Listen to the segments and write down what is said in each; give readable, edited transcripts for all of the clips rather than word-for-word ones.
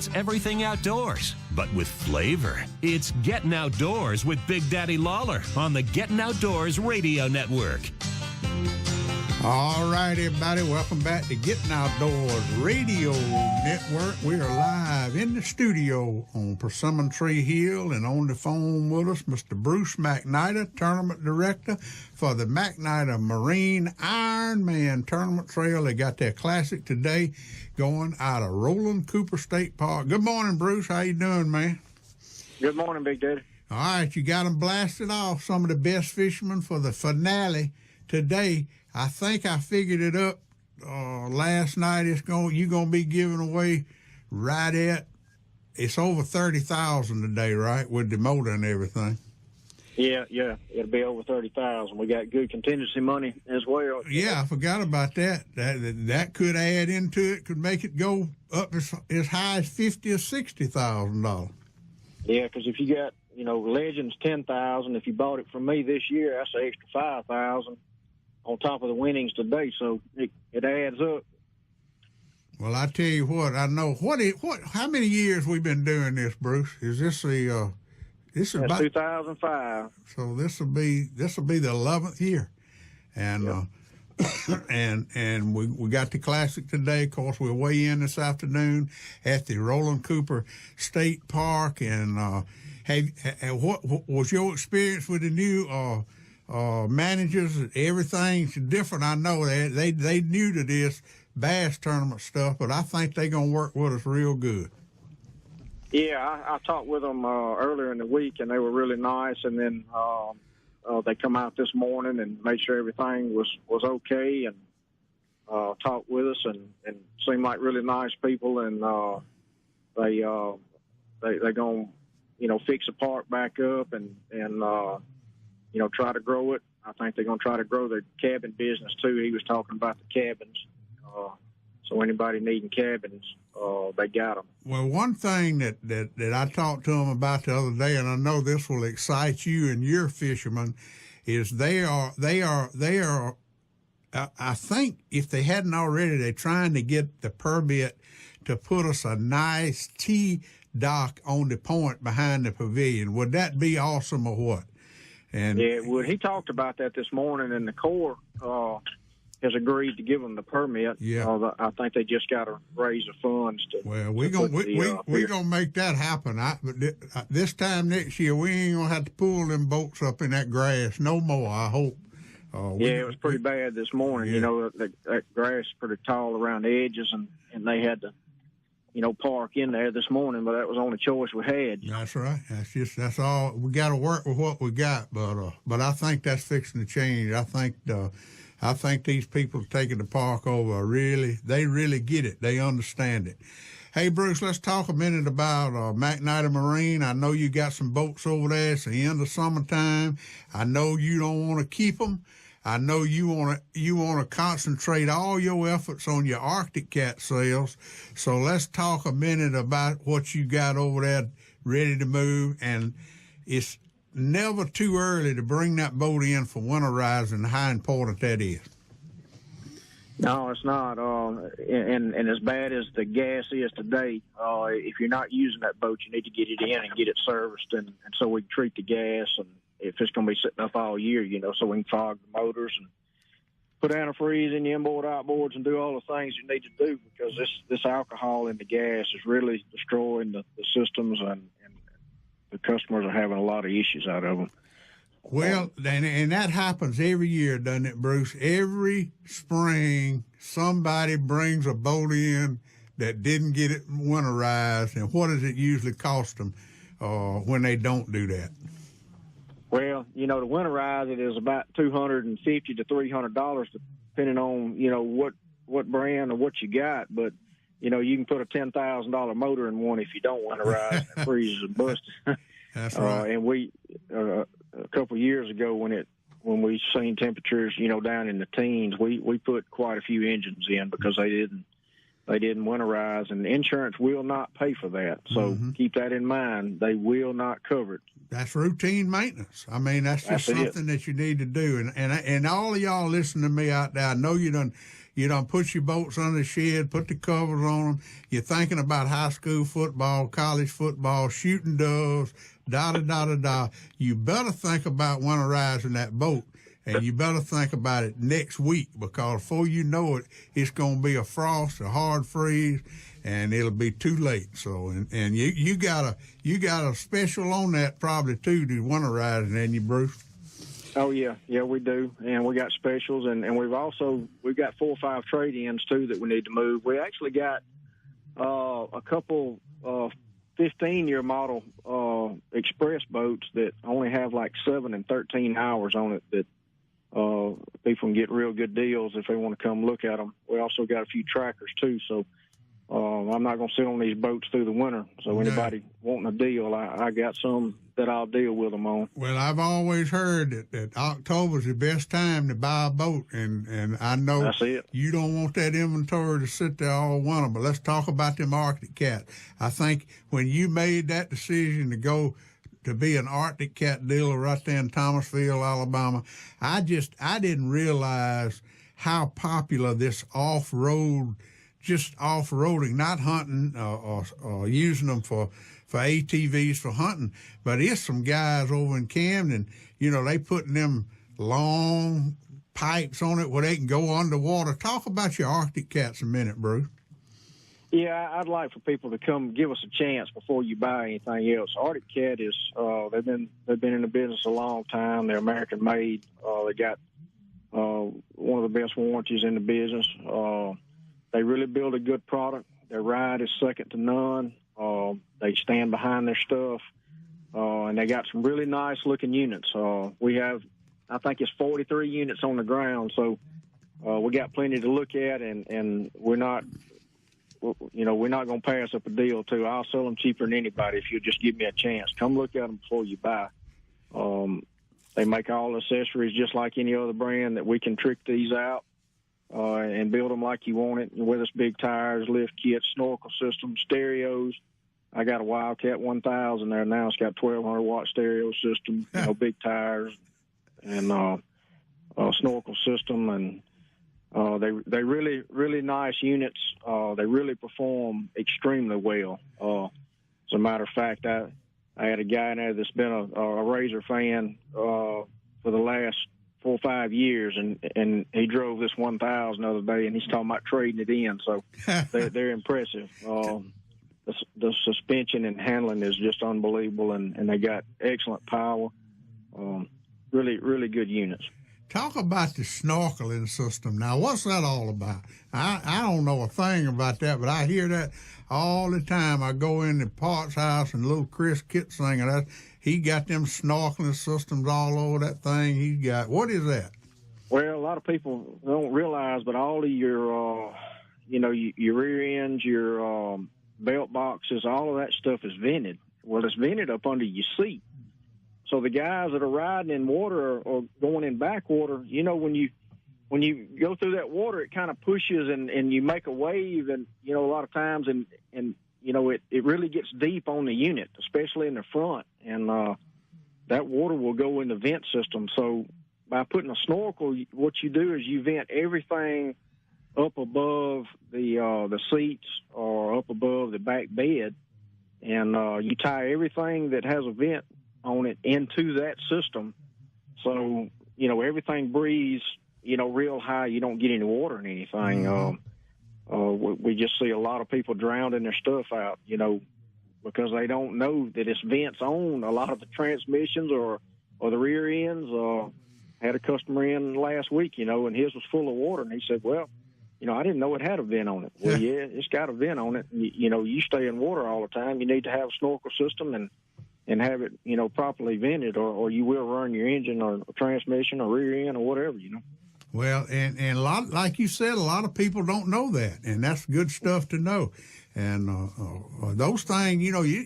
It's everything outdoors, but with flavor. It's Getting Outdoors with Big Daddy Lawler on the Getting Outdoors Radio Network. All right, everybody, welcome back to Getting Outdoors Radio Network. We are live in the studio on Persimmon Tree Hill, and on the phone with us, Mr. Bruce McNider, Tournament Director for the McNider Marine Ironman Tournament Trail. They got their classic today going out of Roland Cooper State Park. Good morning, Bruce. How you doing, man? Good morning, Big Daddy. All right, you got them blasted off, some of the best fishermen for the finale today. I think I figured it up last night. You're gonna be giving away right at, it's over 30,000 today, right, with the motor and everything. Yeah, it'll be over 30,000. We got good contingency money as well. Yeah, I forgot about that. That could add into it, could make it go up as high as $50,000 or $60,000. Yeah, because if you got Legends 10,000, if you bought it from me this year, that's an extra 5,000. On top of the winnings today, so it adds up. Well, I tell you what, I know how many years we've been doing this, Bruce? Is this That's about 2005? So this will be the 11th year, and yep. and we got the classic today. Of course, we'll weigh in this afternoon at the Roland Cooper State Park. And what was your experience with the new? Managers? Everything's different. I know they new to this bass tournament stuff, but I think they're gonna work with us real good. Yeah, I talked with them earlier in the week, and they were really nice. And then they come out this morning and made sure everything was okay, and talked with us, and seemed like really nice people. And they gonna fix the park back up and try to grow it. I think they're going to try to grow their cabin business, too. He was talking about the cabins. So anybody needing cabins, they got them. Well, one thing that I talked to them about the other day, and I know this will excite you and your fishermen, is they are. I think if they hadn't already, they're trying to get the permit to put us a nice T-dock on the point behind the pavilion. Would that be awesome or what? And yeah, well, he talked about that this morning, and the Corps has agreed to give them the permit. Yeah, I think they just got to raise the funds to. Well, we're gonna make that happen. But this time next year, we ain't gonna have to pull them boats up in that grass no more. I hope. It was pretty bad this morning. Yeah. That grass is pretty tall around the edges, and they had to. Park in there this morning, but that was the only choice we had. That's right. That's all. We got to work with what we got, but I think that's fixing to change. I think these people taking the park over they really get it. They understand it. Hey, Bruce, let's talk a minute about McNider Marine. I know you got some boats over there. It's the end of summertime. I know you don't want to keep them. I know you want to concentrate all your efforts on your Arctic cat sales. So let's talk a minute about what you got over there ready to move. And it's never too early to bring that boat in for winterizing, how important that is. No, it's not. And as bad as the gas is today, if you're not using that boat, you need to get it in and get it serviced, and so we treat the gas, and if it's going to be sitting up all year, so we can fog the motors and put antifreeze in the inboard, outboards, and do all the things you need to do, because this alcohol in the gas is really destroying the systems, and the customers are having a lot of issues out of them. Well, and that happens every year, doesn't it, Bruce? Every spring, somebody brings a boat in that didn't get it winterized, and what does it usually cost them when they don't do that? Well, to winterize it is about $250 to $300, depending on, what brand or what you got. But, you can put a $10,000 motor in one if you don't winterize, and it freezes and busts. That's right. And we, a couple of years ago when we seen temperatures, down in the teens, we put quite a few engines in because they didn't winterize, and insurance will not pay for that. So keep that in mind. They will not cover it. That's routine maintenance. I mean, that's just something that you need to do. And all of y'all listening to me out there, I know you You done put your boats under the shed, put the covers on them. You're thinking about high school football, college football, shooting doves, da-da-da-da-da. You better think about winterizing that boat, and you better think about it next week, because before you know it, it's going to be a frost, a hard freeze, and it'll be too late. So, and you got a special on that probably too, to winterizing, ain't you, Bruce? Oh yeah, we do, and we got specials, and we've got 4 or 5 trade-ins too that we need to move. We actually got a couple 15-year model express boats that only have like 7 and 13 hours on it that people can get real good deals if they want to come look at them. We also got a few trackers too, so I'm not going to sit on these boats through the winter. So anybody wanting a deal, I got some that I'll deal with them on. Well, I've always heard that October's the best time to buy a boat, and I know that's it. You don't want that inventory to sit there all winter. But let's talk about them Arctic Cats. I think when you made that decision to go to be an Arctic Cat dealer right there in Thomasville, Alabama, I didn't realize how popular this off-road, just off-roading, not hunting or using them for ATVs for hunting, but it's some guys over in Camden, they putting them long pipes on it where they can go underwater. Talk about your Arctic Cats a minute, Bruce. Yeah, I'd like for people to come give us a chance before you buy anything else. Arctic Cat is they've been in the business a long time. They're American made. They got one of the best warranties in the business. They really build a good product. Their ride is second to none. They stand behind their stuff, and they got some really nice looking units. We have, I think it's 43 units on the ground, so we got plenty to look at, and we're not going to pass up a deal too. I'll sell them cheaper than anybody if you'll just give me a chance. Come look at them before you buy. They make all accessories just like any other brand that we can trick these out and build them like you want it, with us big tires, lift kits, snorkel systems, stereos. I got a Wildcat 1000 there now. It's got 1,200 watt stereo system, big tires, and snorkel system, and they really, really nice units. They really perform extremely well. As a matter of fact, I had a guy in there that's been a Razor fan for the last 4 or 5 years, and he drove this 1000 the other day, and he's talking about trading it in. So they're impressive. The suspension and handling is just unbelievable, and they got excellent power. Really, really good units. Talk about the snorkeling system. Now, what's that all about? I don't know a thing about that, but I hear that all the time. I go in the parts house, and little Chris Kitsinger, he got them snorkeling systems all over that thing. He got, what is that? Well, a lot of people don't realize, but all of your, your rear ends, your belt boxes, all of that stuff is vented. Well, it's vented up under your seat. So the guys that are riding in water or going in backwater, when you go through that water, it kind of pushes and you make a wave, and a lot of times and it really gets deep on the unit, especially in the front, and that water will go in the vent system. So by putting a snorkel, what you do is you vent everything up above the seats or up above the back bed, and you tie everything that has a vent on it into that system. So, everything breathes, real high. You don't get any water in anything. Mm-hmm. We just see a lot of people drowning their stuff out, because they don't know that it's vents on a lot of the transmissions or the rear ends. Had a customer in last week, and his was full of water, and he said, well, I didn't know it had a vent on it. Well, yeah, it's got a vent on it. You stay in water all the time. You need to have a snorkel system and have it, properly vented, or you will run your engine or transmission or rear end or whatever, Well, and a lot, like you said, a lot of people don't know that, and that's good stuff to know. And those things,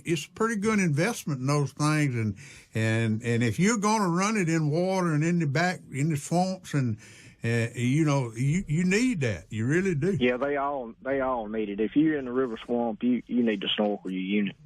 it's a pretty good investment in those things. And if you're going to run it in water and in the swamps, and you need that. You really do. Yeah, they all need it. If you're in the river swamp, you need to snorkel your unit.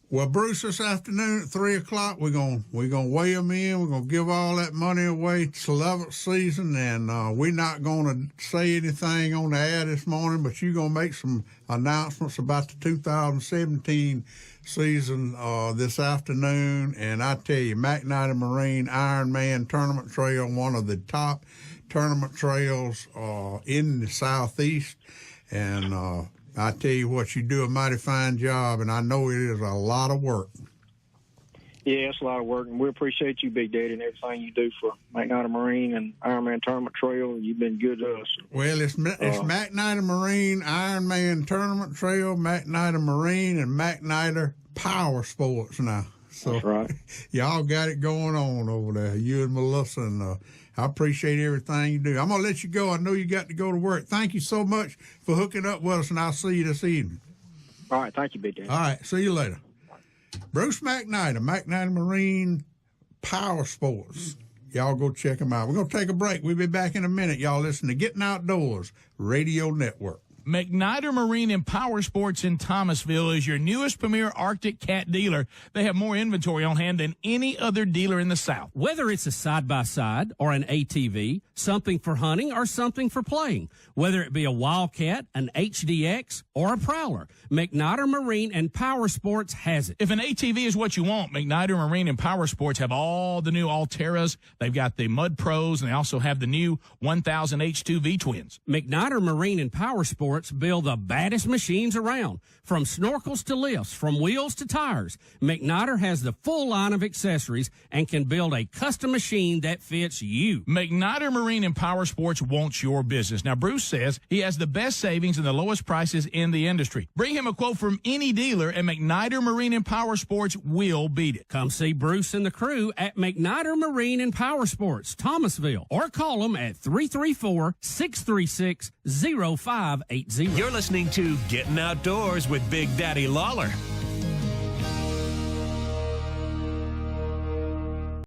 Well, Bruce, this afternoon at 3 o'clock, we're gonna weigh them in. We're gonna give all that money away. It's 11th season, and we're not gonna say anything on the air this morning, but you're gonna make some announcements about the 2017 season this afternoon. And I tell you, McNider Marine Ironman Tournament Trail, one of the top tournament trails in the Southeast, and I tell you what, you do a mighty fine job, and I know it is a lot of work. Yeah, it's a lot of work, and we appreciate you, Big Daddy, and everything you do for McNider Marine and Ironman Tournament Trail. You've been good to us. Well, it's McNider Marine Ironman Tournament Trail, McNider Marine, and McNider Power Sports now. So that's right. Y'all got it going on over there, you and Melissa, and I appreciate everything you do. I'm going to let you go. I know you got to go to work. Thank you so much for hooking up with us, and I'll see you this evening. All right. Thank you, Big Daddy. All right. See you later. Bruce McNider, McNider Marine Power Sports. Y'all go check them out. We're going to take a break. We'll be back in a minute. Y'all listen to Getting Outdoors Radio Network. McNider Marine and Power Sports in Thomasville is your newest premier Arctic cat dealer. They have more inventory on hand than any other dealer in the South. Whether it's a side-by-side or an ATV, something for hunting or something for playing, whether it be a Wildcat, an HDX, or a Prowler, McNider Marine and Power Sports has it. If an ATV is what you want, McNider Marine and Power Sports have all the new Alteras. They've got the Mud Pros, and they also have the new 1000 H2 V-Twins. McNider Marine and Power Sports build the baddest machines around. From snorkels to lifts, from wheels to tires, McNider has the full line of accessories and can build a custom machine that fits you. McNider Marine and Power Sports wants your business. Now, Bruce says he has the best savings and the lowest prices in the industry. Bring him a quote from any dealer, and McNider Marine and Power Sports will beat it. Come see Bruce and the crew at McNider Marine and Power Sports, Thomasville, or call them at 334-636-0580. You're listening to Getting Outdoors with Big Daddy Lawler